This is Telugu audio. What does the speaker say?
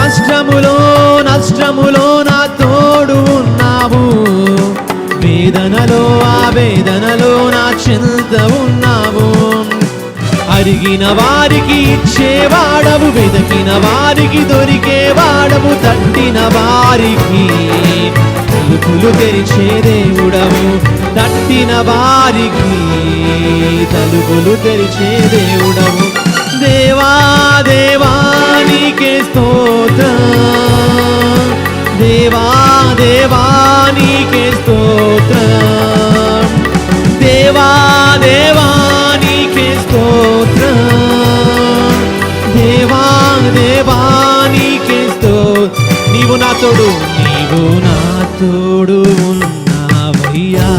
నష్టములో నా తోడు ఉన్నావు, వేదనలో ఆ వేదనలో నా చెంత ఉన్నావు. అరిగిన వారికి ఇచ్చేవాడవు, వెదకిన వారికి దొరికేవాడవు, తట్టిన వారికి తలుపులు తెరిచే దేవుడవు, తట్టిన వారికి తలుపులు తెరిచే దేవుడవు. దేవా దేవా నీకే స్తోత్రం, దేవా దేవా నీకే స్తోత్రం, దేవా దేవా నీకే స్తోత్రం, దేవా దేవా నీకే స్తోత్రం. నీవు నా తోడు ఉన్నావయ్యా.